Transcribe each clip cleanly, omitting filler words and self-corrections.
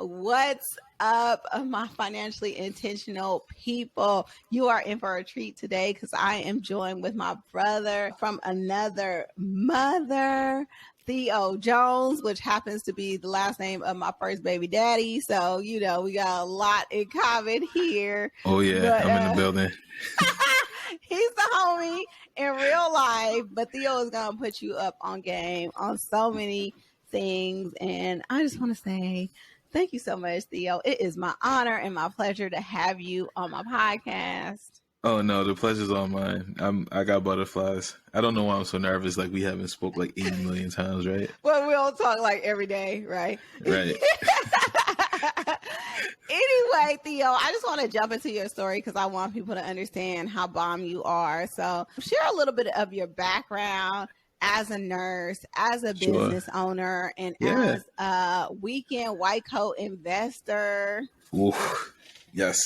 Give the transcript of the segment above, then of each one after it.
What's up, my financially intentional people? You are in for a treat today because I am joined with my brother from another mother, Theo Jones, which happens to be the last name of my first baby daddy. So, we got a lot in common here. Oh, yeah, but, I'm in the building. He's the homie in real life, but Theo is going to put you up on game on so many things. And I just want to say, thank you so much, Theo. It is my honor and my pleasure to have you on my podcast. Oh, no, the pleasure's all mine. I got butterflies. I don't know why I'm so nervous. Like, we haven't spoke like 80 million times, right? Well, we don't talk like every day, right? Right. Anyway, Theo, I just want to jump into your story because I want people to understand how bomb you are. So share a little bit of your background as a nurse, as a business owner, and as a weekend Whitecoat investor. Oof. Yes.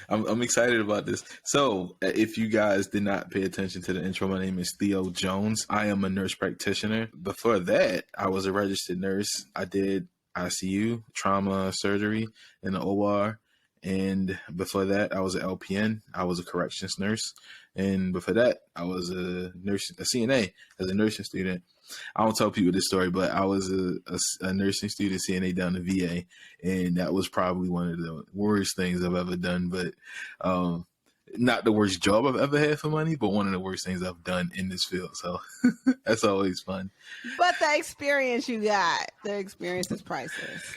I'm excited about this. So if you guys did not pay attention to the intro, my name is Theo Jones. I am a nurse practitioner. Before that, I was a registered nurse. I did ICU, trauma surgery in the OR. And before that, I was an LPN. I was a corrections nurse. And before that, I was a CNA as a nursing student. I don't tell people this story, but I was a nursing student CNA down the VA. And that was probably one of the worst things I've ever done. But not the worst job I've ever had for money, but one of the worst things I've done in this field. So that's always fun. But the experience you got, the experience is priceless.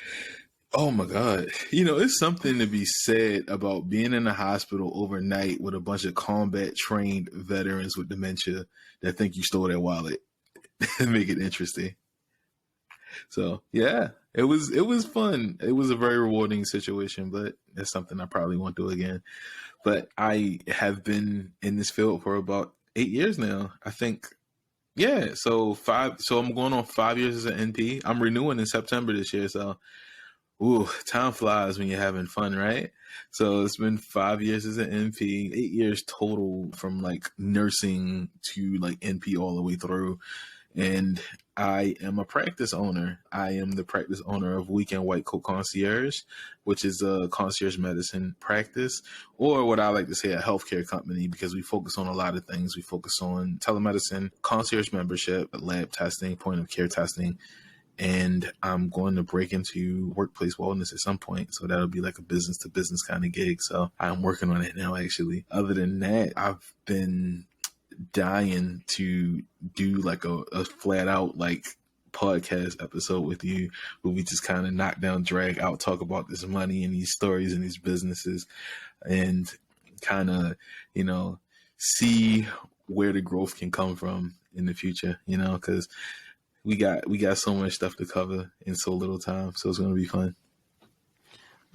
Oh my God. It's something to be said about being in a hospital overnight with a bunch of combat trained veterans with dementia that think you stole their wallet and make it interesting. So yeah, it was fun. It was a very rewarding situation, but it's something I probably won't do again. But I have been in this field for about 8 years now, I think. Yeah. So I'm going on 5 years as an NP. I'm renewing in September this year. So ooh, time flies when you're having fun, right? So it's been 5 years as an NP, 8 years total from like nursing to like NP all the way through. And I am a practice owner. I am the practice owner of Weekend Whitecoat Concierge, which is a concierge medicine practice, or what I like to say, a healthcare company, because we focus on a lot of things. We focus on telemedicine, concierge membership, lab testing, point of care testing. And I'm going to break into workplace wellness at some point. So that'll be like a business to business kind of gig. So I'm working on it now, actually. Other than that, I've been dying to do like a flat out like podcast episode with you where we just kind of knock down, drag out, talk about this money and these stories and these businesses and kind of, see where the growth can come from in the future, because we got so much stuff to cover in so little time. So it's going to be fun.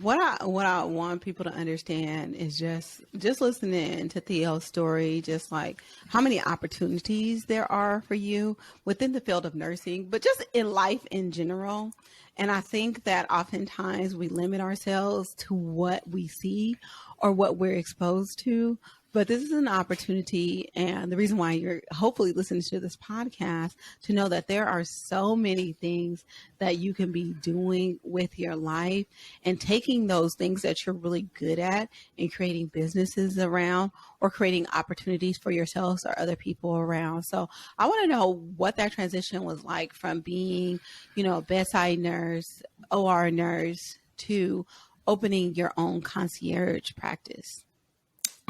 What I want people to understand is just listening to Theo's story, just like how many opportunities there are for you within the field of nursing, but just in life in general. And I think that oftentimes we limit ourselves to what we see or what we're exposed to. But this is an opportunity, and the reason why you're hopefully listening to this podcast, to know that there are so many things that you can be doing with your life and taking those things that you're really good at and creating businesses around or creating opportunities for yourselves or other people around. So I want to know what that transition was like from being, a bedside nurse, OR nurse, to opening your own concierge practice.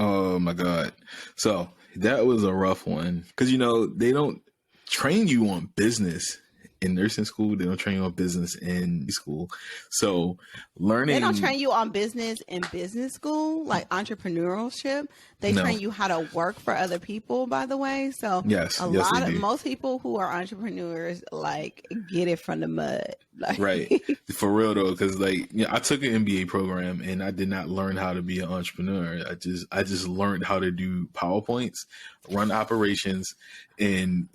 Oh my God. So that was a rough one because, they don't train you on business in nursing school. They don't train you on business in school. So learning. They don't train you on business in business school, like entrepreneurship. They train you how to work for other people, by the way. So most people who are entrepreneurs, like, get it from the mud. Like, right. For real though. Cause I took an MBA program and I did not learn how to be an entrepreneur. I just learned how to do PowerPoints, run operations, and,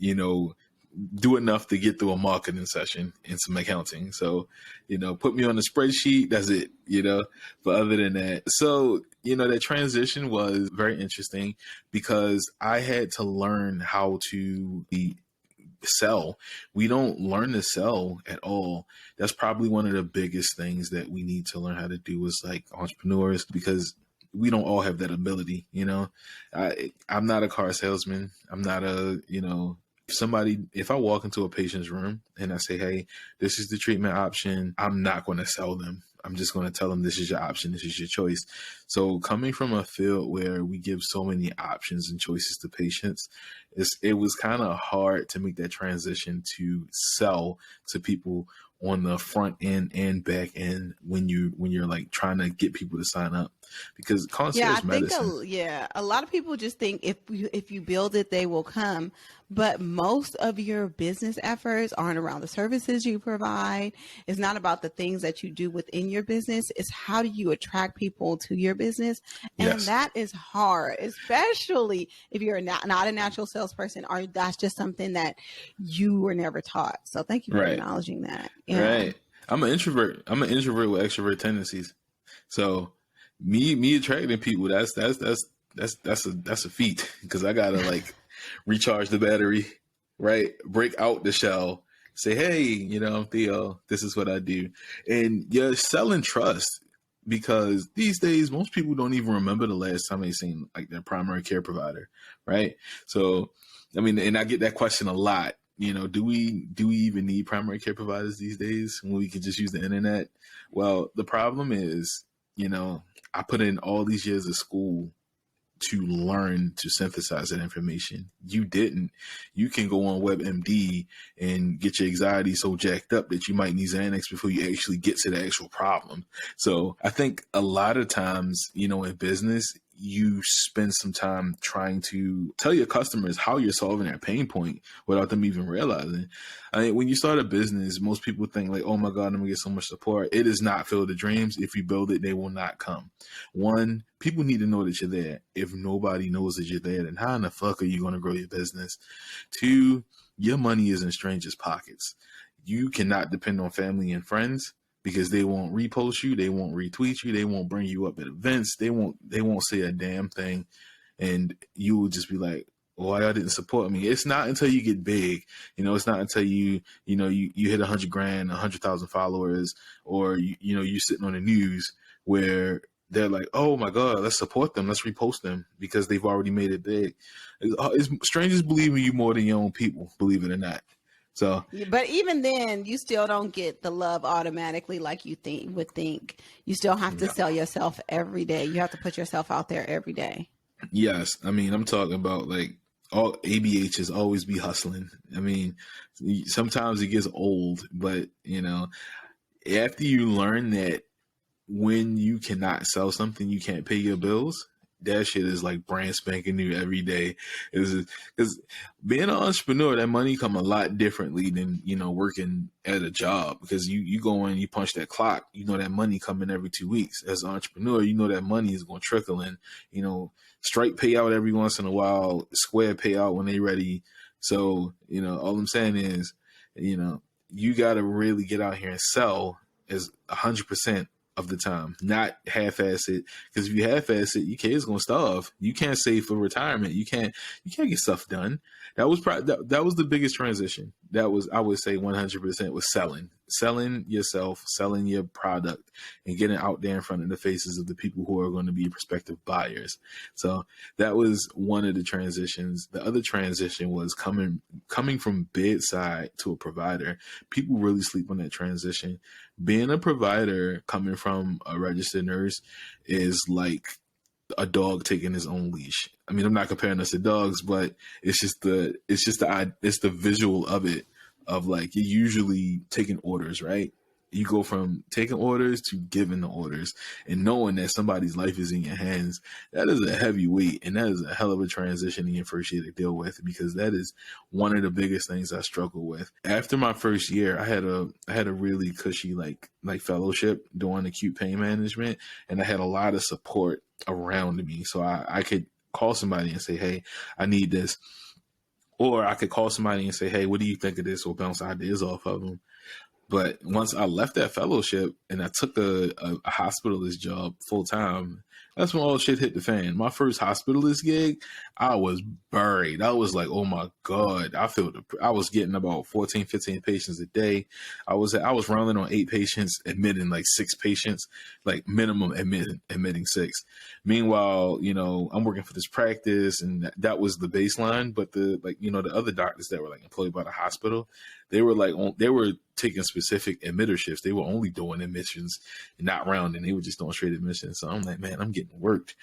do enough to get through a marketing session and some accounting. So, put me on the spreadsheet. That's it, but other than that, so, that transition was very interesting because I had to learn how to sell. We don't learn to sell at all. That's probably one of the biggest things that we need to learn how to do as like entrepreneurs, because we don't all have that ability. I'm not a car salesman. I'm not if I walk into a patient's room and I say, hey, this is the treatment option, I'm not going to sell them. I'm just going to tell them this is your option, this is your choice. So coming from a field where we give so many options and choices to patients, it was kind of hard to make that transition to sell to people on the front end and back end when you're like trying to get people to sign up, because concierge medicine. A lot of people just think if you build it, they will come. But most of your business efforts aren't around the services you provide. It's not about the things that you do within your business. It's how do you attract people to your business? And Yes. that is hard, especially if you're not a natural salesperson, or that's just something that you were never taught. So thank you for Right. acknowledging that. Right. I'm an introvert. I'm an introvert with extrovert tendencies. So me attracting people, that's a feat, because I gotta like recharge the battery, right? Break out the shell, say, hey, I'm Theo, this is what I do. And you're selling trust, because these days most people don't even remember the last time they seen like their primary care provider, right? So I mean, and I get that question a lot. Do we even need primary care providers these days when we can just use the internet? Well, the problem is, I put in all these years of school to learn to synthesize that information. You didn't. You can go on WebMD and get your anxiety so jacked up that you might need Xanax before you actually get to the actual problem. So I think a lot of times, in business, you spend some time trying to tell your customers how you're solving their pain point without them even realizing. I mean, when you start a business, most people think like, oh my God, I'm gonna get so much support. It is not Field of Dreams. If you build it, they will not come. One, people need to know that you're there. If nobody knows that you're there, then how in the fuck are you going to grow your business? Two, your money is in strangers' pockets. You cannot depend on family and friends, because they won't repost you, they won't retweet you, they won't bring you up at events, they won't say a damn thing, and you will just be like, why y'all didn't support me? It's not until you get big, it's not until you hit 100 grand, 100,000 followers, or you're sitting on the news where they're like, oh my God, let's support them, let's repost them, because they've already made it big. Strangers believe in you more than your own people, believe it or not. So, but even then, you still don't get the love automatically like you would think. You still have to sell yourself every day. You have to put yourself out there every day. Yes, I mean, I'm talking about like all ABHs always be hustling. I mean, sometimes it gets old, but after you learn that when you cannot sell something, you can't pay your bills, that shit is like brand spanking new every day. Because being an entrepreneur, that money come a lot differently than, working at a job, because you go in, you punch that clock, that money coming every 2 weeks. As an entrepreneur, that money is going to trickle in, straight payout every once in a while, square payout when they ready. So, all I'm saying is, you got to really get out here and sell as 100% of the time, not half-ass it. Because if you half-ass it, your kid's gonna starve. You can't save for retirement. You can't get stuff done. That was that was the biggest transition. That was, I would say, 100% was selling yourself, selling your product, and getting out there in front of the faces of the people who are going to be prospective buyers. So that was one of the transitions. The other transition was coming from bedside to a provider. People really sleep on that transition. Being a provider coming from a registered nurse is like a dog taking his own leash. I mean, I'm not comparing us to dogs, but it's the visual of it, of like, you're usually taking orders, right? You go from taking orders to giving the orders, and knowing that somebody's life is in your hands. That is a heavy weight, and that is a hell of a transition in your first year to deal with, because that is one of the biggest things I struggle with. After my first year, I had a really cushy like fellowship doing acute pain management, and I had a lot of support around me, so I could call somebody and say, hey, I need this. Or I could call somebody and say, hey, what do you think of this? Or bounce ideas off of them. But once I left that fellowship and I took a hospitalist job full time, that's when all shit hit the fan. My first hospitalist gig, I was buried. I was like, oh my God. I was getting about 14, 15 patients a day. I was rounding on 8 patients, admitting like 6 patients, like minimum admitting 6. Meanwhile, I'm working for this practice, and that was the baseline. But the other doctors that were like employed by the hospital, they were taking specific emitter shifts. They were only doing admissions and not rounding. They were just doing straight admissions. So I'm like, man, I'm getting worked.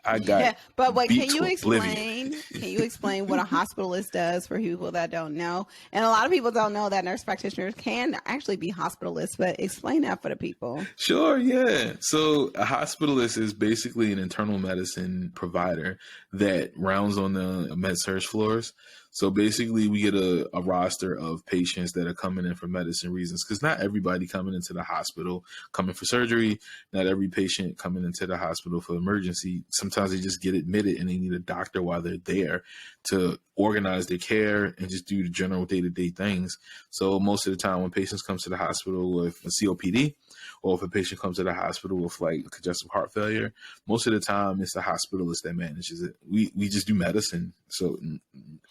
I got but wait, beat to oblivion. can you explain what a hospitalist does for people that don't know? And a lot of people don't know that nurse practitioners can actually be hospitalists, but explain that for the people. Sure, yeah. So a hospitalist is basically an internal medicine provider that rounds on the med-surg floors. So basically we get a roster of patients that are coming in for medicine reasons, because not everybody coming into the hospital coming for surgery, not every patient coming into the hospital for emergency. Sometimes they just get admitted and they need a doctor while they're there to organize their care and just do the general day-to-day things. So most of the time when patients come to the hospital with a COPD, or if a patient comes to the hospital with like congestive heart failure, most of the time it's the hospitalist that manages it. We just do medicine. So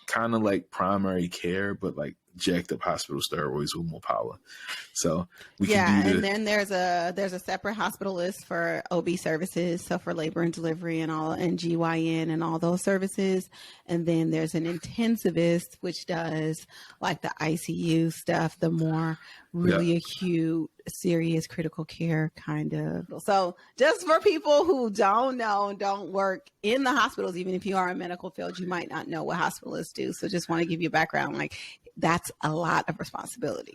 kind of like primary care, but like jacked up hospital steroids with more power. So we can do and then there's a separate hospitalist for OB services, so for labor and delivery and GYN and all those services. And then there's an intensivist, which does like the ICU stuff, the more really acute, serious critical care kind of. So just for people who don't know, don't work in the hospitals, even if you are in medical field, you might not know what hospitalists do. So just want to give you a background. Like, that's a lot of responsibility.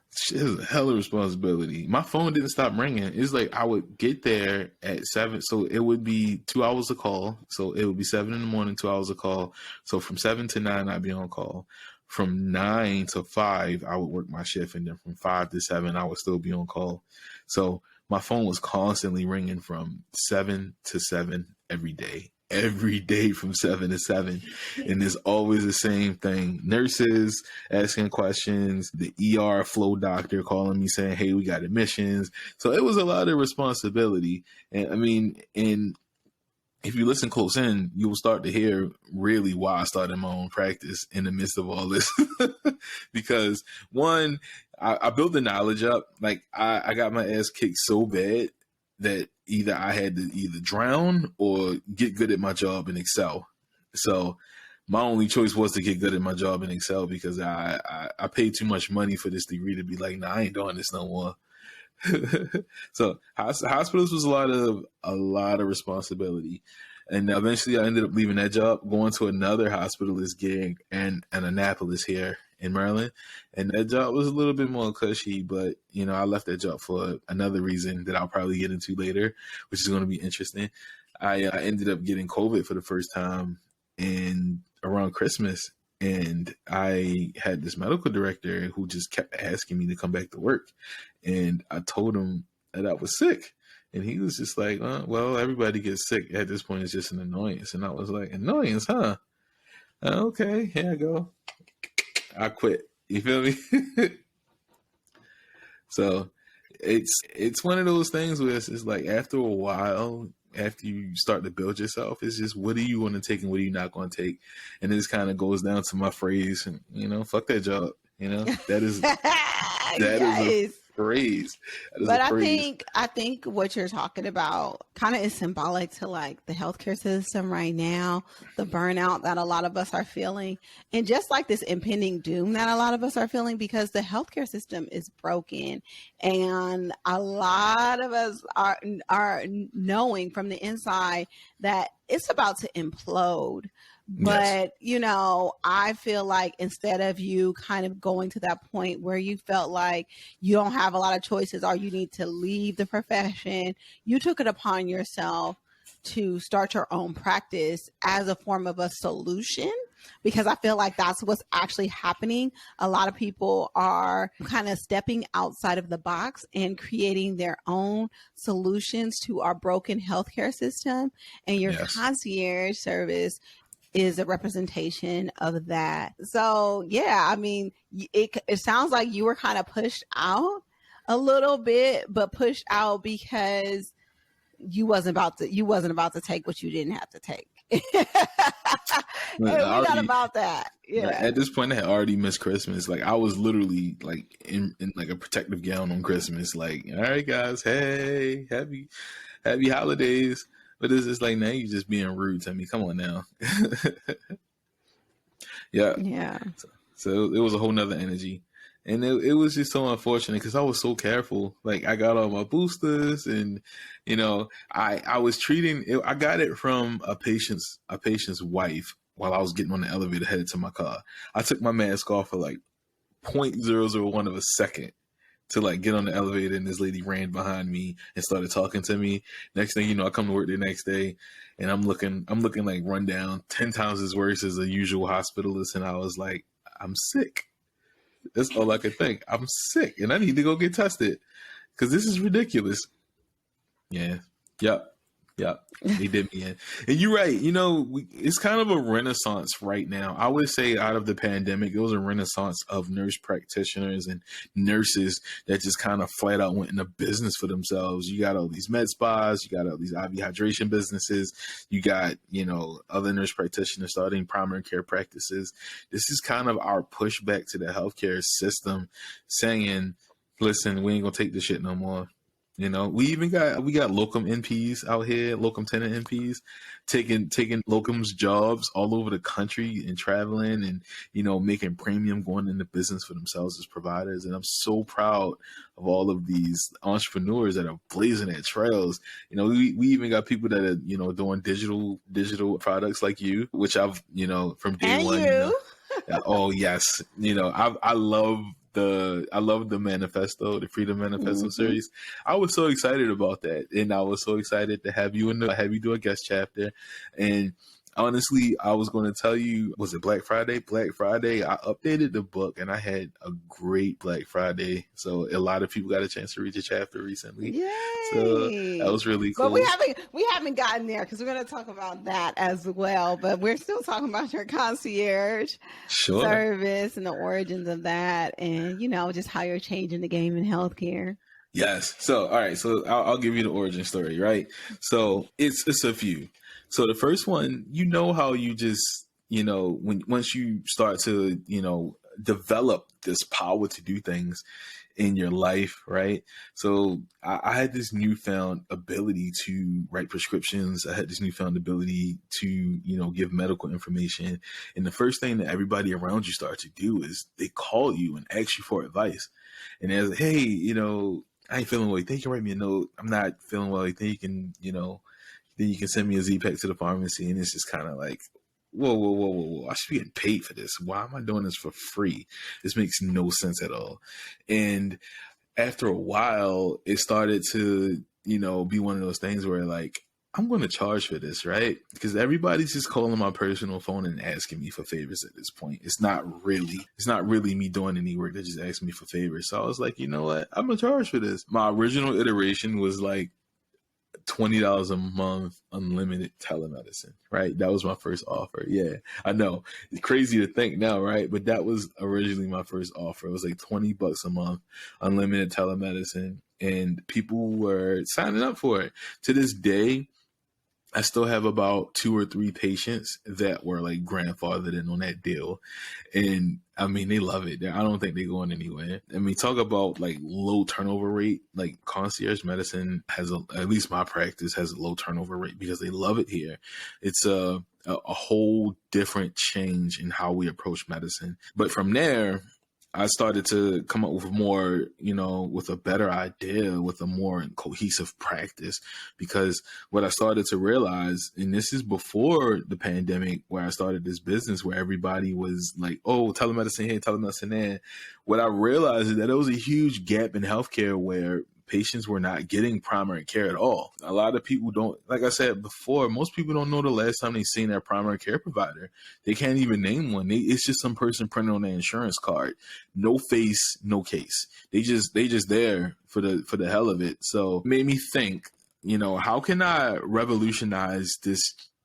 It's a hell of responsibility. My phone didn't stop ringing. It's like I would get there at 7. So it would be 2 hours of call. So it would be 7 in the morning, 2 hours of call. So from 7 to 9, I'd be on call. From 9 to 5, I would work my shift. And then from 5 to 7, I would still be on call. So my phone was constantly ringing from 7 to 7 every day from 7 to 7. And it's always the same thing. Nurses asking questions, the ER flow doctor calling me saying, hey, we got admissions. So it was a lot of responsibility. And I mean, if you listen close in, you will start to hear really why I started my own practice in the midst of all this. Because one, I built the knowledge up. Like I got my ass kicked so bad that either I had to drown or get good at my job and excel. So my only choice was to get good at my job and excel, because I paid too much money for this degree to be like, nah, I ain't doing this no more. So hospitals was a lot of responsibility. And eventually I ended up leaving that job, going to another hospitalist gig in Annapolis here in Maryland. And that job was a little bit more cushy, but I left that job for another reason that I'll probably get into later, which is going to be interesting. I ended up getting COVID for the first time around Christmas. And I had this medical director who just kept asking me to come back to work. And I told him that I was sick. And he was just like, well, everybody gets sick. At this point, it's just an annoyance. And I was like, annoyance, huh? Okay, here I go. I quit. You feel me? So it's one of those things where it's like after a while, after you start to build yourself, it's just what do you want to take and what are you not going to take? And this kind of goes down to my phrase, fuck that job. That is a phrase. But I think what you're talking about kind of is symbolic to like the healthcare system right now, the burnout that a lot of us are feeling, and just like this impending doom that a lot of us are feeling, because the healthcare system is broken, and a lot of us are knowing from the inside that it's about to implode. But, I feel like instead of you kind of going to that point where you felt like you don't have a lot of choices or you need to leave the profession, you took it upon yourself to start your own practice as a form of a solution, because I feel like that's what's actually happening. A lot of people are kind of stepping outside of the box and creating their own solutions to our broken healthcare system. And your concierge service is a representation of that. So yeah, I mean, it sounds like you were kind of pushed out a little bit, but pushed out because you wasn't about to take what you didn't have to take. And we're not about that. Yeah. At this point, I had already missed Christmas. Like I was literally like in like a protective gown on Christmas. Like, all right, guys, hey, happy holidays. But it's just like, now you're just being rude to me. Come on now. Yeah. Yeah. So it was a whole nother energy. And it was just so unfortunate because I was so careful. Like I got all my boosters, and you know, I was treating it. I got it from a patient's wife while I was getting on the elevator headed to my car. I took my mask off for like 0.001 of a second to like get on the elevator, and this lady ran behind me and started talking to me. Next thing you know, I come to work the next day, and I'm looking like run down 10 times as worse as a usual hospitalist, and I was like, I'm sick. That's all I could think. I'm sick and I need to go get tested because this is ridiculous. Yeah. Yep. They did me in. And you're right. You know, it's kind of a renaissance right now. I would say out of the pandemic, it was a renaissance of nurse practitioners and nurses that just kind of flat out went into business for themselves. You got all these med spas, you got all these IV hydration businesses, you got, you know, other nurse practitioners starting primary care practices. This is kind of our pushback to the healthcare system saying, listen, we ain't gonna take this shit no more. You know, we got locum NPs out here, locum tenant NPs, taking locums jobs all over the country and traveling and, you know, making premium, going into business for themselves as providers. And I'm so proud of all of these entrepreneurs that are blazing their trails. You know, we even got people that are, you know, doing digital products like you, which I've, you know, from day one. You know, oh yes, you know, I love the manifesto, the Freedom Manifesto series. I was so excited about that, and I was so excited to have you do a guest chapter. And honestly, I was going to tell you, was it Black Friday? Black Friday, I updated the book, and I had a great Black Friday. So a lot of people got a chance to read the chapter recently. Yay. So that was really cool. But we haven't gotten there because we're going to talk about that as well. But we're still talking about your concierge service and the origins of that, and you know, just how you're changing the game in healthcare. Yes. So all right. So I'll give you the origin story. Right. So it's a few. So the first one, you know how you just, you know, once you start to, you know, develop this power to do things in your life, right? So I had this newfound ability to write prescriptions. I had this newfound ability to, you know, give medical information. And the first thing that everybody around you start to do is they call you and ask you for advice. And they're like, hey, you know, I ain't feeling well. You think you can write me a note? I'm not feeling well. You think you can, you know, then you can send me a Z-Pack to the pharmacy. And it's just kind of like, whoa. I should be getting paid for this. Why am I doing this for free? This makes no sense at all. And after a while, it started to, you know, be one of those things where like, I'm going to charge for this, right? Because everybody's just calling my personal phone and asking me for favors at this point. It's not really me doing any work. They're just asking me for favors. So I was like, you know what? I'm going to charge for this. My original iteration was like, $20 a month, unlimited telemedicine, right? That was my first offer. Yeah, I know. It's crazy to think now, right? But that was originally my first offer. It was like $20 a month, unlimited telemedicine, and people were signing up for it. To this day, I still have about 2 or 3 patients that were like grandfathered in on that deal. And I mean, they love it. I don't think they're going anywhere. I mean, talk about like low turnover rate. Like concierge medicine has, at least my practice has a low turnover rate because they love it here. It's a whole different change in how we approach medicine. But from there, I started to come up with more, you know, with a better idea, with a more cohesive practice, because what I started to realize, and this is before the pandemic, where I started this business where everybody was like, oh, telemedicine here, telemedicine there. What I realized is that there was a huge gap in healthcare where patients were not getting primary care at all. A lot of people don't, like I said before, most people don't know the last time they seen their primary care provider. They can't even name one. It's just some person printed on their insurance card. No face, no case. They just there for the hell of it. So it made me think, you know, how can I revolutionize this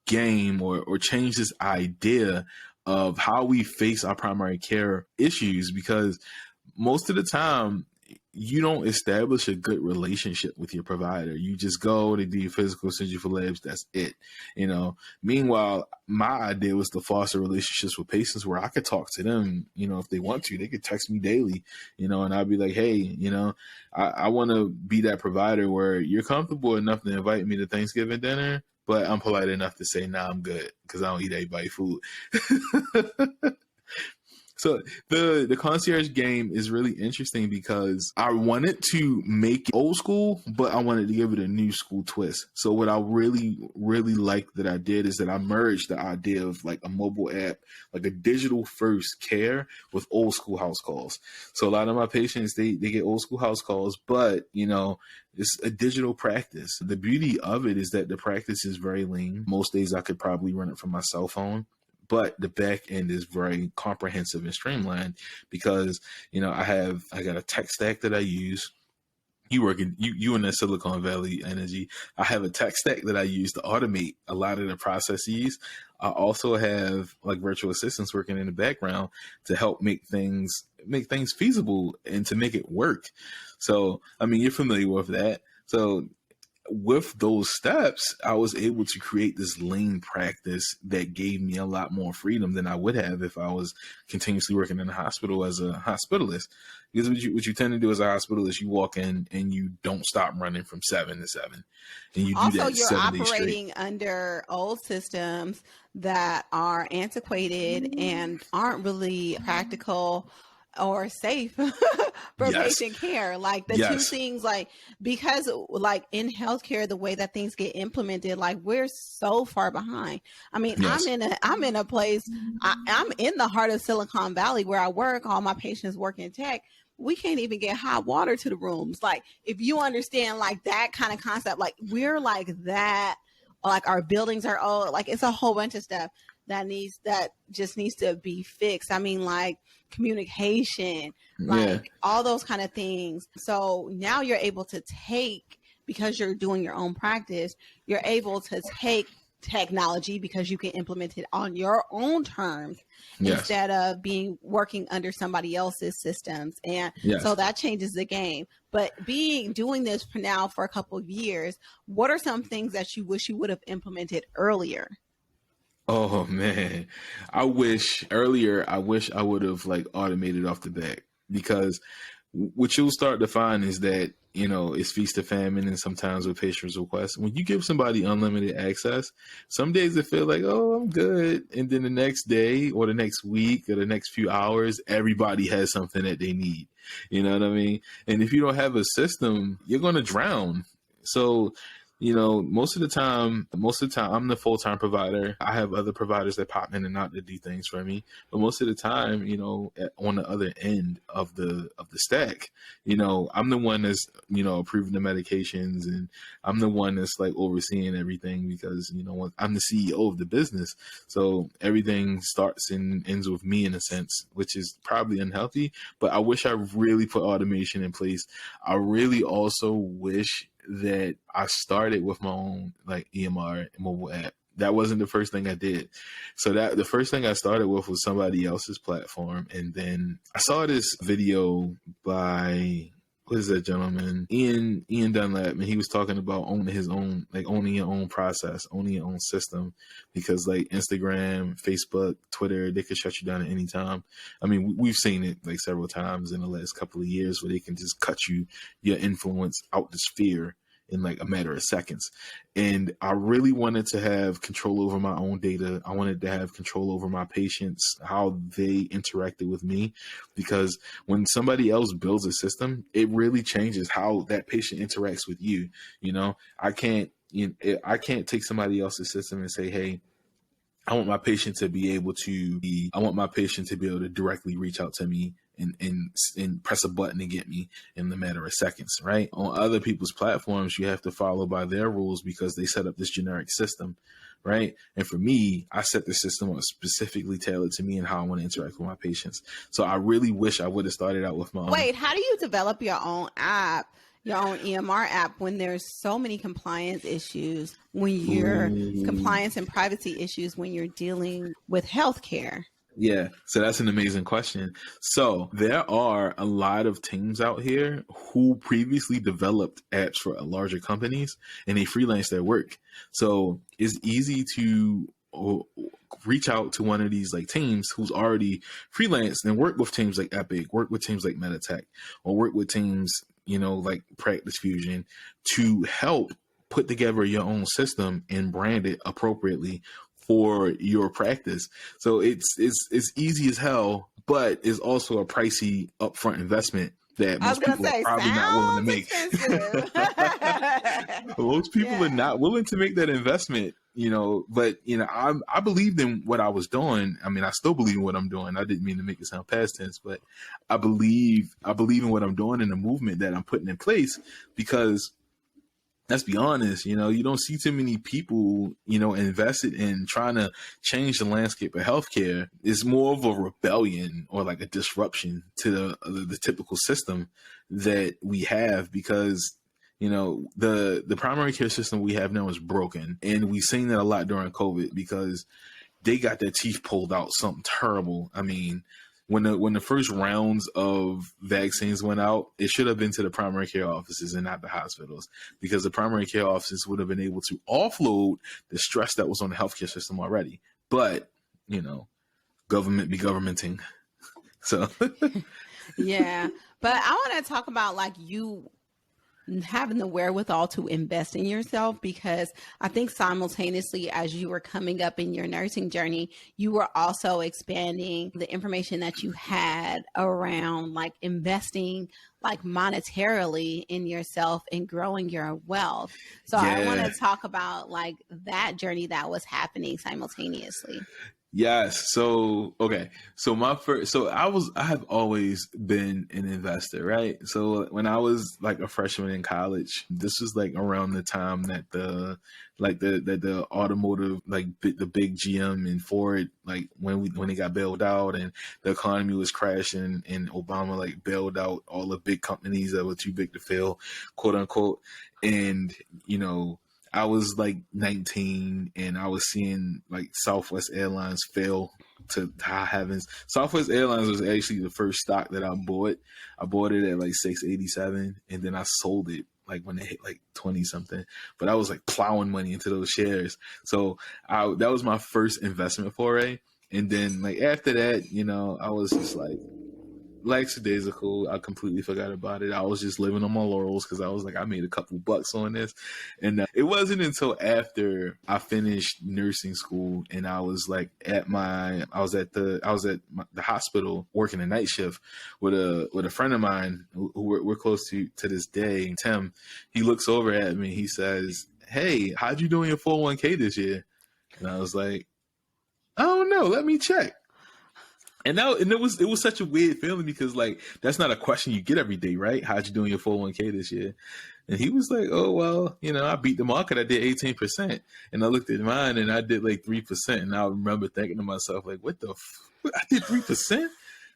game or change this idea of how we face our primary care issues, because most of the time you don't establish a good relationship with your provider. You just go, they do your physical, send you for labs, that's it. Meanwhile, my idea was to foster relationships with patients where I could talk to them, if they want to. They could text me daily, and I'd be like, hey, I want to be that provider where you're comfortable enough to invite me to Thanksgiving dinner, but I'm polite enough to say, nah, I'm good, because I don't eat everybody's food. So the concierge game is really interesting because I wanted to make it old school, but I wanted to give it a new school twist. So what I really, really liked that I did is that I merged the idea of like a mobile app, like a digital first care with old school house calls. So a lot of my patients, they get old school house calls, but it's a digital practice. The beauty of it is that the practice is very lean. Most days I could probably run it from my cell phone. But the back end is very comprehensive and streamlined because, I got a tech stack that I use. You in that Silicon Valley energy. I have a tech stack that I use to automate a lot of the processes. I also have like virtual assistants working in the background to help make things feasible and to make it work. So, you're familiar with that. So with those steps, I was able to create this lean practice that gave me a lot more freedom than I would have if I was continuously working in a hospital as a hospitalist. Because what you tend to do as a hospitalist, you walk in and you don't stop running from 7 to 7. And you do Also, that you're 7 days straight. operating under old systems that are antiquated and aren't really practical or safe for Yes. patient care. Like the Yes. two things, because like in healthcare, the way that things get implemented, like we're so far behind. Yes. I'm in a place, I'm in the heart of Silicon Valley where I work. All my patients work in tech. We can't even get hot water to the rooms. Like if you understand like that kind of concept, like we're like that, like our buildings are old, like it's a whole bunch of stuff that just needs to be fixed. Like communication, like all those kind of things. So now you're able to take, because you're doing your own practice, you're able to take technology because you can implement it on your own terms instead of working under somebody else's systems. And so that changes the game. But doing this for now for a couple of years, what are some things that you wish you would have implemented earlier? Oh man, I wish I would have like automated off the bat, because what you'll start to find is that, it's feast or famine, and sometimes with patients' requests, when you give somebody unlimited access, some days they feel like, oh, I'm good. And then the next day or the next week or the next few hours, everybody has something that they need. You know what I mean? And if you don't have a system, you're going to drown. So, most of the time, I'm the full-time provider. I have other providers that pop in and out to do things for me. But most of the time, on the other end of the stack, I'm the one that's, approving the medications, and I'm the one that's like overseeing everything because, I'm the CEO of the business. So everything starts and ends with me in a sense, which is probably unhealthy. But I wish I really put automation in place. I really also wish that I started with my own like EMR mobile app. That wasn't the first thing I did. So the first thing I started with was somebody else's platform. And then I saw this video by, what is that gentleman? Ian Dunlap, and he was talking about owning your own process, owning your own system, because like Instagram, Facebook, Twitter, they could shut you down at any time. We've seen it like several times in the last couple of years where they can just cut your influence out the sphere in like a matter of seconds. And I really wanted to have control over my own data. I wanted to have control over my patients, how they interacted with me, because when somebody else builds a system, it really changes how that patient interacts with you. I can't take somebody else's system and say, hey, I want my patient to be able to directly reach out to me and press a button and get me in the matter of seconds, right? On other people's platforms, you have to follow by their rules because they set up this generic system, right? And for me, I set the system up specifically tailored to me and how I want to interact with my patients. So I really wish I would have started out with my own. Wait, how do you develop your own app your own EMR app when there's so many compliance issues, when you're Ooh. compliance and privacy issues when you're dealing with healthcare? Yeah, so that's an amazing question. So there are a lot of teams out here who previously developed apps for larger companies and they freelance their work. So it's easy to reach out to one of these like teams who's already freelanced and work with teams like Epic, work with teams like Meditech, or work with teams, like Practice Fusion to help put together your own system and brand it appropriately for your practice. So it's easy as hell, but it's also a pricey upfront investment that I was most gonna people are say, probably not willing to sounds make. expensive. Most people are Yeah. not willing to make that investment, but I believed in what I was doing. I mean, I still believe in what I'm doing. I didn't mean to make it sound past tense, but I believe in what I'm doing and the movement that I'm putting in place, because let's be honest, you don't see too many people, invested in trying to change the landscape of healthcare. It's more of a rebellion or like a disruption to the typical system that we have, because the primary care system we have now is broken, and we've seen that a lot during COVID because they got their teeth pulled out something terrible. I mean, when the first rounds of vaccines went out, it should have been to the primary care offices and not the hospitals, because the primary care offices would have been able to offload the stress that was on the healthcare system already. But, government be governmenting. So Yeah. But I want to talk about like you having the wherewithal to invest in yourself, because I think simultaneously as you were coming up in your nursing journey, you were also expanding the information that you had around like investing like monetarily in yourself and growing your wealth. So I want yeah. to talk about like that journey that was happening simultaneously. Yes. So, okay. So I have always been an investor, right? So when I was like a freshman in college, this was like around the time that the automotive, like the big GM and Ford, like when they got bailed out and the economy was crashing, and Obama like bailed out all the big companies that were too big to fail, quote unquote. And, I was like 19 and I was seeing like Southwest Airlines fail to high heavens. Southwest Airlines was actually the first stock that I bought. I bought it at like 687 and then I sold it like when it hit like 20 something. But I was like plowing money into those shares. So that was my first investment foray. And then like after that, I was just like lackadaisical. I completely forgot about it. I was just living on my laurels because I was like, I made a couple bucks on this. And it wasn't until after I finished nursing school and I was like at the hospital working a night shift with a friend of mine who we're close to this day, Tim. He looks over at me. He says, "Hey, how'd you do in your 401k this year?" And I was like, "I don't know. Let me check." And it was such a weird feeling because like that's not a question you get every day, right? How'd you do in your 401k this year? And he was like, "Oh well, I beat the market. I did 18%." And I looked at mine and I did like 3%. And I remember thinking to myself, like, "What the? I did 3%?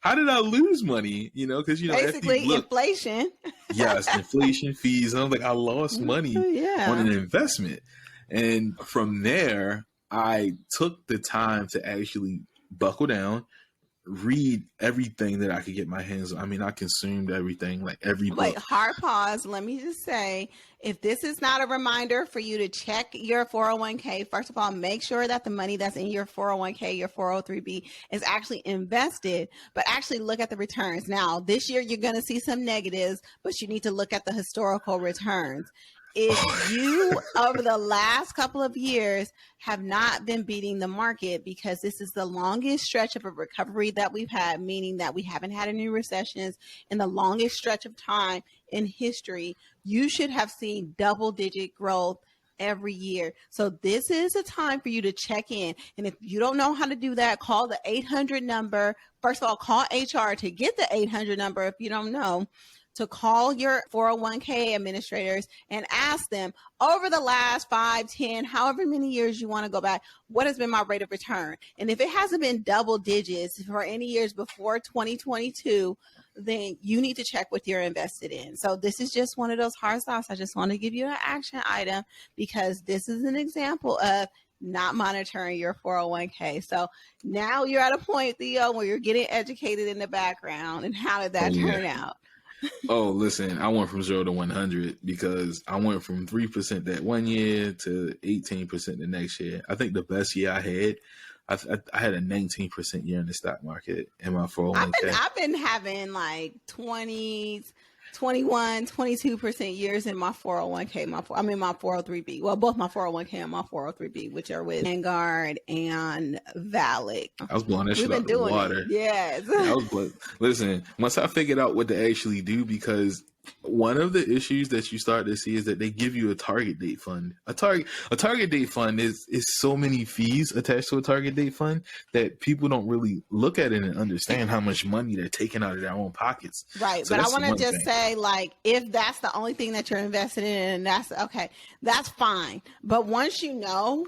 How did I lose money?" Because Basically inflation. yes, inflation, fees. And I'm like, I lost money on an investment. And from there, I took the time to actually buckle down, read everything that I could get my hands on. I mean, I consumed everything, like every book. Wait, hard pause. Let me just say, if this is not a reminder for you to check your 401k, first of all, make sure that the money that's in your 401k, your 403b is actually invested, but actually look at the returns. Now, this year you're going to see some negatives, but you need to look at the historical returns. If you, over the last couple of years, have not been beating the market, because this is the longest stretch of a recovery that we've had, meaning that we haven't had any recessions in the longest stretch of time in history, you should have seen double-digit growth every year. So this is a time for you to check in. And if you don't know how to do that, call the 800 number. First of all, call HR to get the 800 number if you don't know, to call your 401k administrators and ask them, over the last 5, 10, however many years you want to go back, what has been my rate of return? And if it hasn't been double digits for any years before 2022, then you need to check what you're invested in. So this is just one of those hard stops. I just want to give you an action item because this is an example of not monitoring your 401k. So now you're at a point, Theo, where you're getting educated in the background. And how did that turn out? Oh, listen, I went from 0 to 100 because I went from 3% that one year to 18% the next year. I think the best year I had a 19% year in the stock market in my 401k. I've been having like 20s, 21, 22% years in my 401k, my 403b. Well, both my 401k and my 403b, which are with Vanguard and Valid. I was blowing that shit out the water. Yes. Listen, once I figured out what to actually do, because one of the issues that you start to see is that they give you a target date fund. A target date fund is so many fees attached to a target date fund that people don't really look at it and understand how much money they're taking out of their own pockets. Right. So but I want to just say, like, if that's the only thing that you're invested in, and that's okay, that's fine. But once you know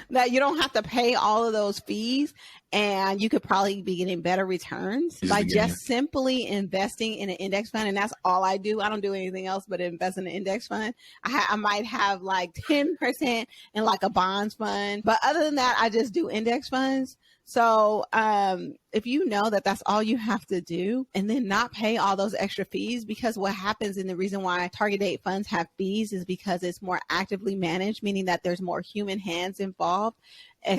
that you don't have to pay all of those fees, and you could probably be getting better returns by just simply investing in an index fund. And that's all I do. I don't do anything else but invest in an index fund. I might have like 10% in like a bonds fund. But other than that, I just do index funds. So if you know that that's all you have to do and then not pay all those extra fees, because what happens, and the reason why target date funds have fees is because it's more actively managed, meaning that there's more human hands involved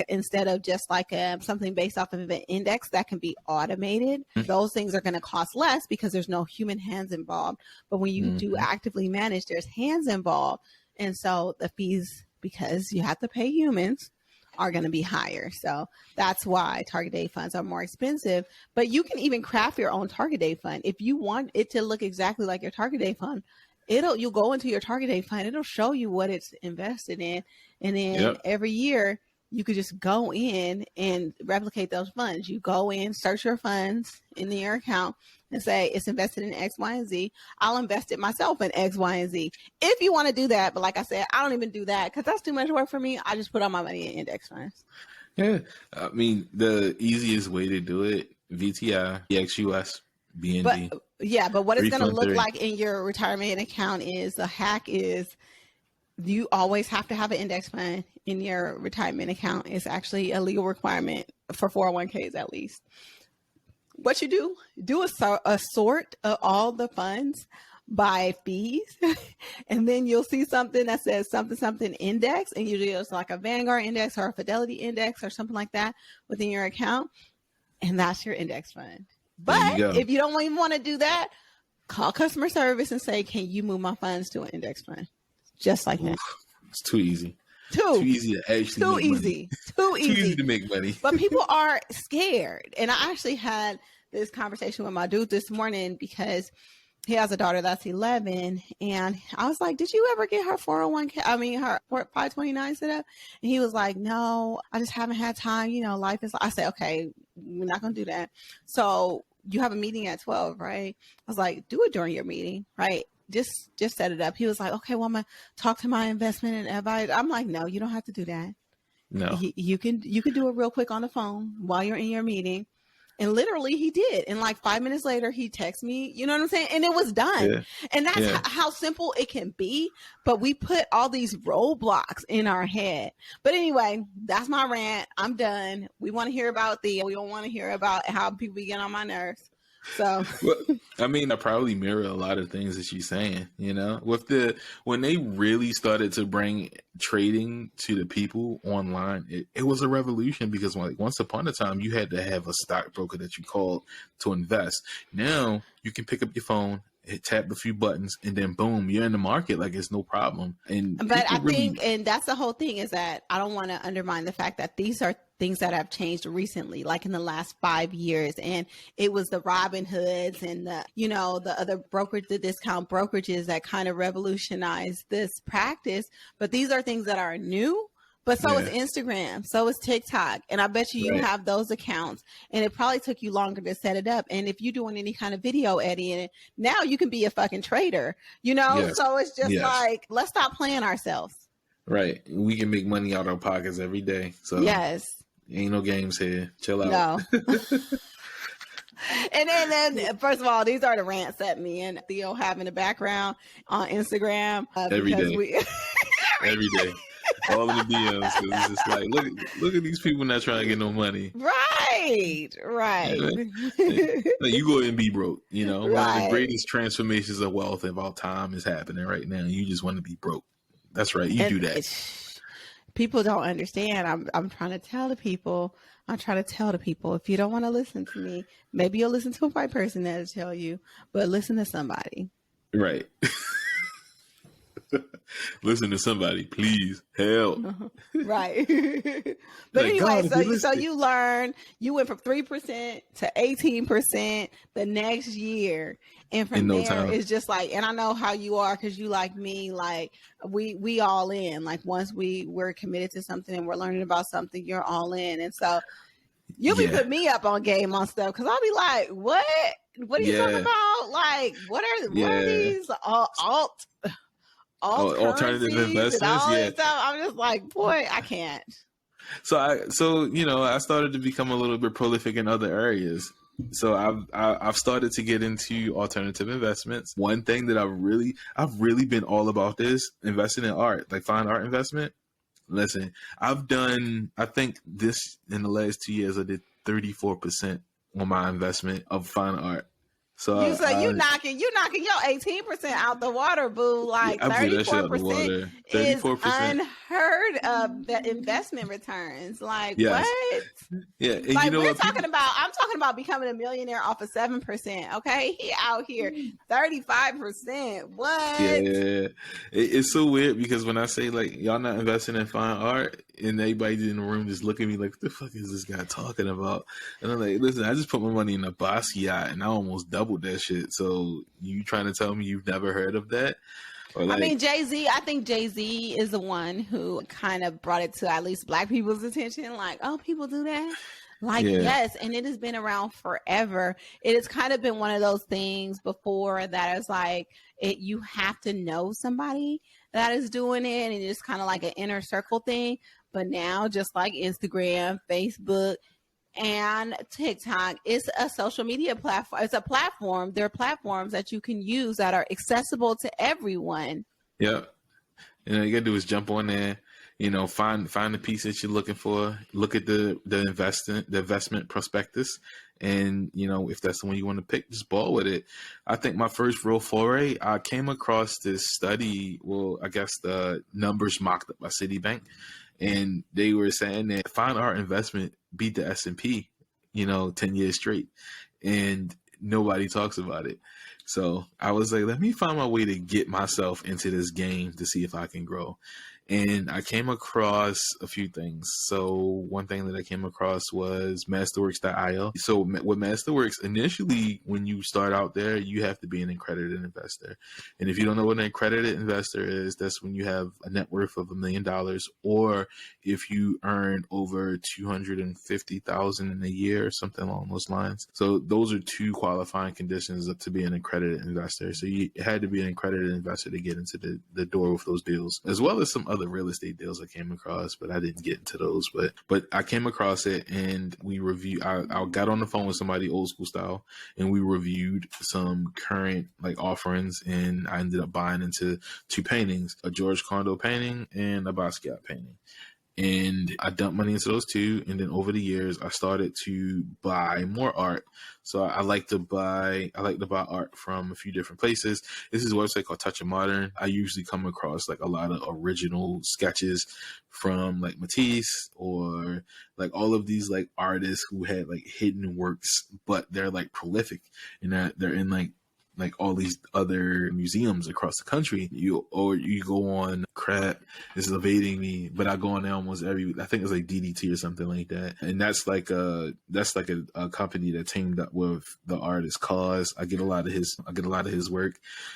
instead of just like something based off of an index that can be automated. Those things are going to cost less because there's no human hands involved. But when you do actively manage, there's hands involved. And so the fees, because you have to pay humans, are going to be higher. So that's why target date funds are more expensive. But you can even craft your own target date fund. If you want it to look exactly like your target date fund, you'll go into your target date fund. It'll show you what it's invested in. And then every year you could just go in and replicate those funds. You go in, search your funds in your account and say, it's invested in X, Y, and Z. I'll invest it myself in X, Y, and Z. If you want to do that. But like I said, I don't even do that because that's too much work for me. I just put all my money in index funds. Yeah. I mean, the easiest way to do it, VTI, EXUS, BND. But what it's going to look like in your retirement account is, the hack is, you always have to have an index fund in your retirement account. It's actually a legal requirement for 401ks at least. What you do a sort of all the funds by fees, and then you'll see something that says something index, and usually it's like a Vanguard index or a Fidelity index or something like that within your account, and that's your index fund. But if you don't even want to do that, call customer service and say, can you move my funds to an index fund? Just like that. It's too easy. Too easy to actually make money. Too easy to make money. But people are scared. And I actually had this conversation with my dude this morning because he has a daughter that's 11. And I was like, did you ever get her 401k? I mean, her 529 set up? And he was like, no, I just haven't had time. You know, life is, I said, okay, we're not going to do that. So you have a meeting at 12, right? I was like, do it during your meeting, right? Just set it up. He was like, okay, well, I'm going to talk to my investment and advisor. I'm like, no, you don't have to do that. No, you can do it real quick on the phone while you're in your meeting. And literally he did. And like 5 minutes later, he texted me, you know what I'm saying? And it was done. Yeah. And that's how simple it can be. But we put all these roadblocks in our head. But anyway, that's my rant. I'm done. We want to hear about we don't want to hear about how people get on my nerves. So, well, I mean, I probably mirror a lot of things that she's saying, you know, when they really started to bring trading to the people online, it was a revolution because like once upon a time you had to have a stockbroker that you called to invest. Now you can pick up your phone, tap a few buttons, and then boom, you're in the market like it's no problem. But I think, and that's the whole thing, is that I don't want to undermine the fact that these are things that have changed recently, like in the last 5 years. And it was the Robin Hoods and the other the discount brokerages that kind of revolutionized this practice. But these are things that are new. But so is Instagram, so is TikTok. And I bet you have those accounts. And it probably took you longer to set it up. And if you're doing any kind of video editing, now you can be a fucking trader, you know? Yes. So it's just like, let's stop playing ourselves. Right. We can make money out of our pockets every day. So yes. Ain't no games here. Chill out. No. And then, first of all, these are the rants at me and Theo have in the background on Instagram Every because day. we Every day. All in the DMs, because it's just like, look at these people not trying to get no money. right. Like, you go ahead and be broke. You know, one of the Right. greatest transformations of wealth of all time is happening right now. You just want to be broke. That's right. You do that. People don't understand. I'm trying to tell the people. If you don't want to listen to me, maybe you'll listen to a white person that'll tell you, but listen to somebody. Right. Listen to somebody, please. Help. Right. But Like, anyway, God, so you learn, you went from 3% to 18% the next year. And from In no there, time. it's just like, and I know how you are, because you like me, like we all in. Like once we're committed to something and we're learning about something, you're all in. And so you'll be putting me up on game on stuff, because I'll be like, what are you talking about? Like, what are these alternative investments? and all Yeah. this stuff? I'm just like, boy, I can't. So I started to become a little bit prolific in other areas. So I've started to get into alternative investments. One thing that I've really been all about this, investing in art, like fine art investment. Listen, I think this in the last 2 years, I did 34% on my investment of fine art. So you knocking your 18% out the water, boo. Like 34% is unheard of, the investment returns. Like, yes. What? Yeah, and like, I'm talking about becoming a millionaire off of 7%. Okay, he out here 35%. What? Yeah. It's so weird, because when I say like y'all not investing in fine art, and everybody in the room just look at me like, what the fuck is this guy talking about? And I'm like, listen, I just put my money in a Basquiat and I almost doubled that shit. So you trying to tell me you've never heard of that? Like, I mean, I think Jay-Z is the one who kind of brought it to at least Black people's attention. Like, oh, people do that? Like, yes. And it has been around forever. It has kind of been one of those things before that is like, you have to know somebody that is doing it. And it's kind of like an inner circle thing. But now, just like Instagram, Facebook, and TikTok, it's a social media platform. It's a platform. There are platforms that you can use that are accessible to everyone. Yeah. You know, you gotta do is jump on there, you know, find the piece that you're looking for, look at the investment prospectus, and you know, if that's the one you want to pick, just ball with it. I think my first real foray, I came across this study, well, I guess the numbers mocked up by Citibank, and they were saying that fine art investment beat the S&P, you know, 10 years straight, and nobody talks about it. So I was like, let me find my way to get myself into this game to see if I can grow. And I came across a few things. So one thing that I came across was Masterworks.io. So with Masterworks, initially, when you start out there, you have to be an accredited investor. And if you don't know what an accredited investor is, that's when you have a net worth of $1 million, or if you earn over $250,000 in a year or something along those lines. So those are two qualifying conditions to be an accredited investor. So you had to be an accredited investor to get into the door with those deals, as well as some other real estate deals I came across, but I didn't get into those. But I came across it, and we reviewed. I got on the phone with somebody old school style, and we reviewed some current like offerings, and I ended up buying into two paintings: a George Condo painting and a Basquiat painting. And I dumped money into those two. And then over the years, I started to buy more art. So I like to buy art from a few different places. This is a website called Touch of Modern. I usually come across like a lot of original sketches from like Matisse, or like all of these like artists who had like hidden works, but they're like prolific, and that they're in like all these other museums across the country. You go on crap, it's evading me, but I go on there almost I think it's like DDT or something like that. And that's like a company that teamed up with the artist Cause. I get a lot of his work.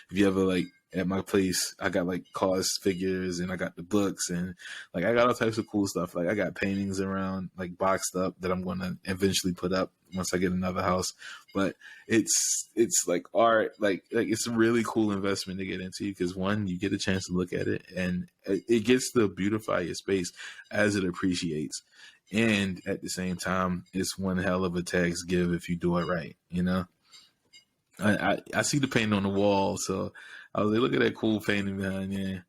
If you ever like at my place, I got like Cause figures, and I got the books, and like I got all types of cool stuff. Like I got paintings around like boxed up that I'm going to eventually put up once I get another house. But it's like art, like it's a really cool investment to get into, because one, you get a chance to look at it, and it gets to beautify your space as it appreciates. And at the same time, it's one hell of a tax give if you do it right, you know? I see the paint on the wall, so I was like, look at that cool painting behind there.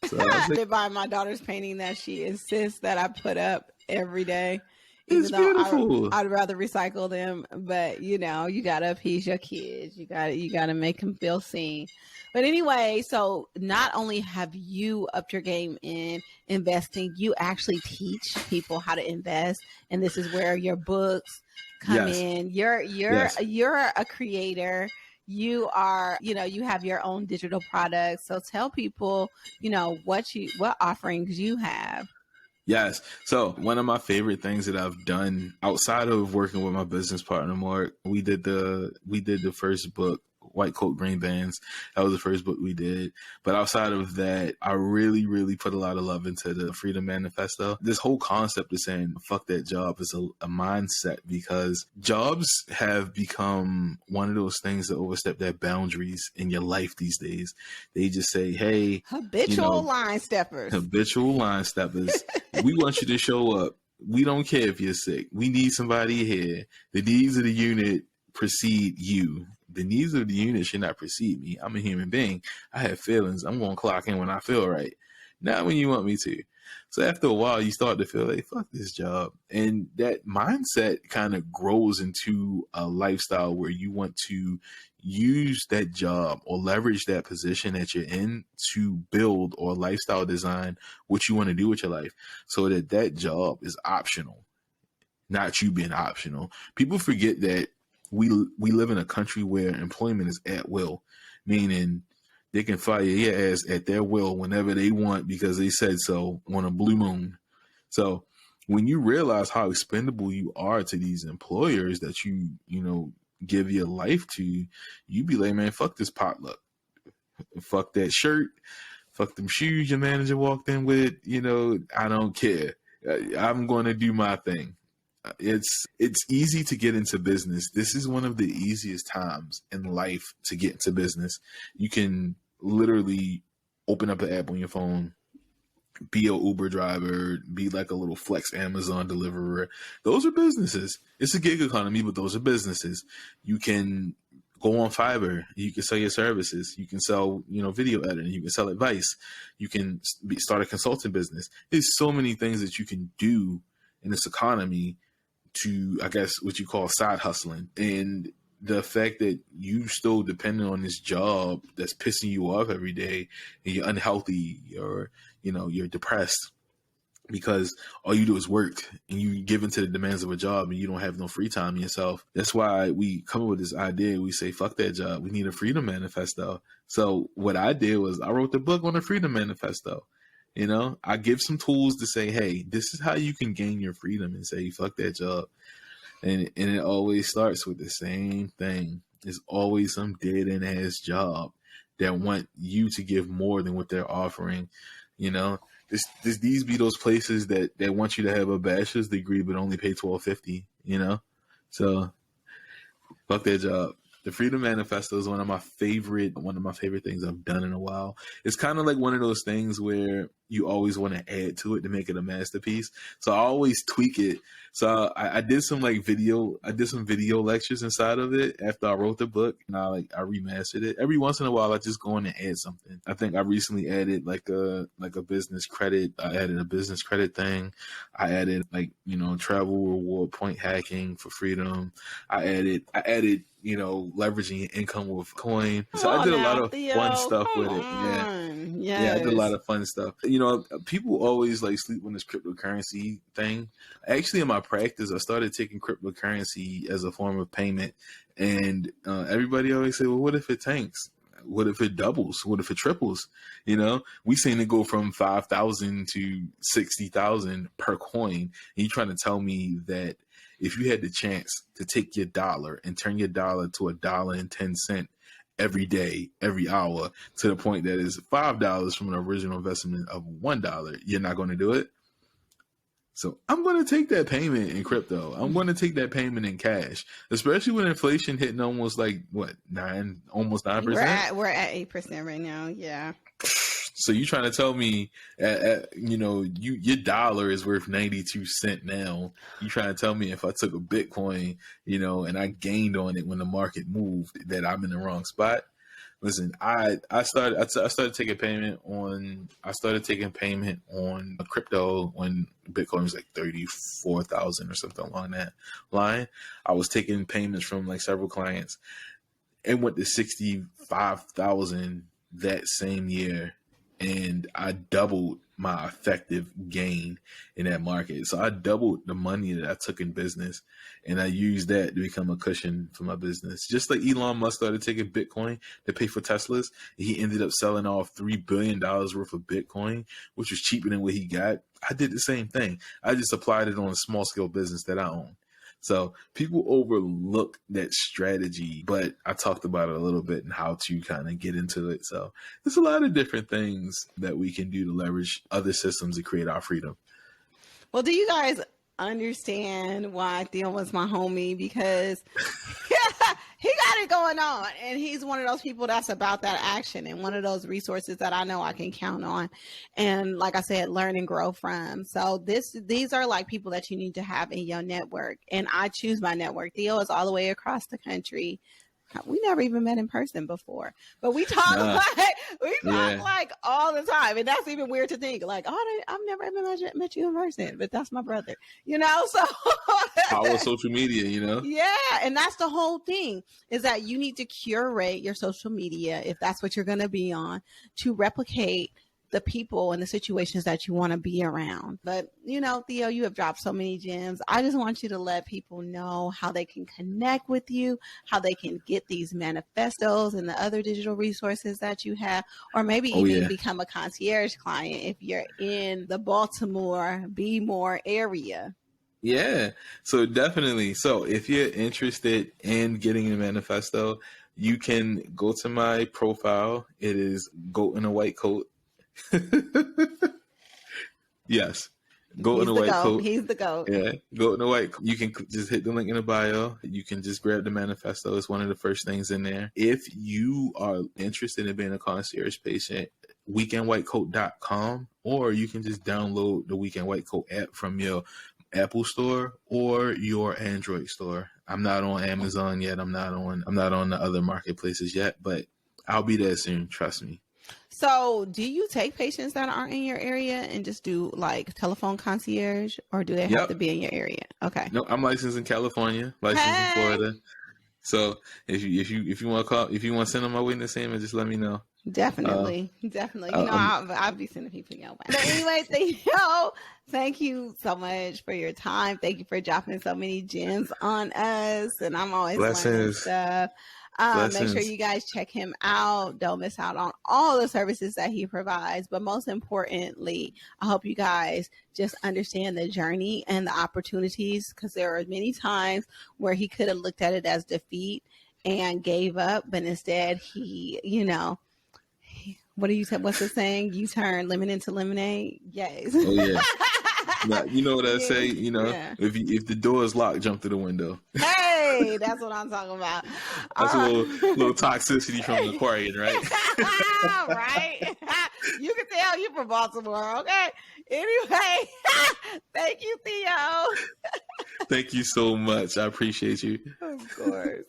So I was like, To buy my daughter's painting that she insists that I put up every day, even it's though beautiful. I'd rather recycle them. But you know, you gotta appease your kids. You gotta make them feel seen. But anyway, so not only have you upped your game in investing, you actually teach people how to invest, and this is where your books come Yes. in. You're Yes. a creator. You are, you know, you have your own digital products. So tell people, you know, what offerings you have. Yes. So one of my favorite things that I've done outside of working with my business partner, Mark, we did the first book, Whitecoat Green Bands. That was the first book we did. But outside of that, I really, really put a lot of love into the Freedom Manifesto. This whole concept of saying, fuck that job is a mindset, because jobs have become one of those things that overstep their boundaries in your life these days. They just say, hey, Habitual line steppers. Habitual line steppers. We want you to show up. We don't care if you're sick. We need somebody here. The needs of the unit precede you. The needs of the unit should not precede me. I'm a human being. I have feelings. I'm going to clock in when I feel right, not when you want me to. So after a while, you start to feel like, fuck this job. And that mindset kind of grows into a lifestyle where you want to use that job or leverage that position that you're in to build or lifestyle design what you want to do with your life, so that that job is optional, not you being optional. People forget that we live in a country where employment is at will, meaning they can fire your ass at their will whenever they want because they said so on a blue moon. So when you realize how expendable you are to these employers that you give your life to, you be like, man, fuck this potluck. Fuck that shirt. Fuck them shoes your manager walked in with. I don't care. I'm going to do my thing. It's easy to get into business. This is one of the easiest times in life to get into business. You can literally open up an app on your phone, be a Uber driver, be like a little flex Amazon deliverer. Those are businesses. It's a gig economy, but those are businesses. You can go on Fiverr. You can sell your services. You can sell, video editing. You can sell advice. You can start a consulting business. There's so many things that you can do in this economy to, I guess, what you call side hustling. And the fact that you still dependent on this job that's pissing you off every day, and you're unhealthy, or you're depressed because all you do is work, and you give into the demands of a job, and you don't have no free time yourself. That's why we come up with this idea. We say, fuck that job. We need a freedom manifesto. So what I did was I wrote the book on the freedom manifesto. I give some tools to say, hey, this is how you can gain your freedom, and say, fuck that job. And it always starts with the same thing. It's always some dead end ass job that want you to give more than what they're offering. These be those places that want you to have a bachelor's degree but only pay $12.50. So fuck that job. The Freedom Manifesto is one of my favorite things I've done in a while. It's kind of like one of those things where you always want to add to it to make it a masterpiece. So I always tweak it. So I did some video lectures inside of it after I wrote the book, and I remastered it. Every once in a while I just go in and add something. I think I recently added like a business credit. I added a business credit thing. I added travel reward point hacking for freedom. I added leveraging your income with coin. So I did a lot of fun stuff with it. Yeah, I did a lot of fun stuff. People always sleep on this cryptocurrency thing. Actually, in my practice, I started taking cryptocurrency as a form of payment, and everybody always say, well, what if it tanks? What if it doubles? What if it triples? We seen it go from 5,000 to 60,000 per coin. And you're trying to tell me that if you had the chance to take your dollar and turn your dollar to $1.10 every day, every hour, to the point that is $5 from an original investment of $1, you're not going to do it. So I'm going to take that payment in crypto. I'm going to take that payment in cash, especially when inflation hitting almost almost 9%. We're at 8% right now. Yeah. So you trying to tell me, your dollar is worth 92 cents now. You trying to tell me if I took a Bitcoin, and I gained on it when the market moved, that I'm in the wrong spot? Listen, I started taking payment on a crypto when Bitcoin was like 34,000 or something along that line. I was taking payments from like several clients and went to 65,000 that same year, and I doubled my effective gain in that market. So I doubled the money that I took in business, and I used that to become a cushion for my business. Just like Elon Musk started taking Bitcoin to pay for Teslas, he ended up selling off $3 billion worth of Bitcoin, which was cheaper than what he got. I did the same thing. I just applied it on a small scale business that I own. So people overlook that strategy, but I talked about it a little bit and how to kind of get into it. So there's a lot of different things that we can do to leverage other systems to create our freedom. Well, do you guys understand why Theo was my homie? Because he got it going on, and he's one of those people that's about that action, and one of those resources that I know I can count on, and like I said, learn and grow from. So these are like people that you need to have in your network, and I choose my network. Theo is all the way across the country. We never even met in person before, but we talk like all the time, and that's even weird to think. Like, I've never even met you in person, but that's my brother, So power of social media, Yeah, and that's the whole thing, is that you need to curate your social media, if that's what you're going to be on, to replicate the people and the situations that you want to be around. But, Theo, you have dropped so many gems. I just want you to let people know how they can connect with you, how they can get these manifestos and the other digital resources that you have, or maybe even become a concierge client if you're in the Baltimore, B-more area. Yeah, so definitely. So if you're interested in getting a manifesto, you can go to my profile. It is Goat in a White Coat. Yes, Goat in a White Coat. He's the goat. Yeah, Goat in a White Coat. You can just hit the link in the bio. You can just grab the manifesto. It's one of the first things in there. If you are interested in being a concierge patient, weekendwhitecoat.com, or you can just download the Weekend White Coat app from your Apple store or your Android store. I'm not on Amazon yet. I'm not on the other marketplaces yet, but I'll be there soon. Trust me. So do you take patients that aren't in your area and just do like telephone concierge, or do they have to be in your area? Okay. No, I'm licensed in California, licensed in Florida. So if you want to call, if you want to send them my witness name, just let me know. Definitely. I'll be sending people your way. But anyway, thank you so much for your time. Thank you for dropping so many gems on us, and I'm always learning stuff. Make sure you guys check him out. Don't miss out on all the services that he provides. But most importantly, I hope you guys just understand the journey and the opportunities, because there are many times where he could have looked at it as defeat and gave up, but instead he, what do you say? What's the saying? You turn lemon into lemonade. Yes. Oh yeah. Now, you know what I say? If the door is locked, jump through the window. Hey, that's what I'm talking about. That's a little toxicity from the Aquarian, right? Right. You can tell you're from Baltimore, okay? Anyway, thank you, Theo. Thank you so much. I appreciate you. Of course.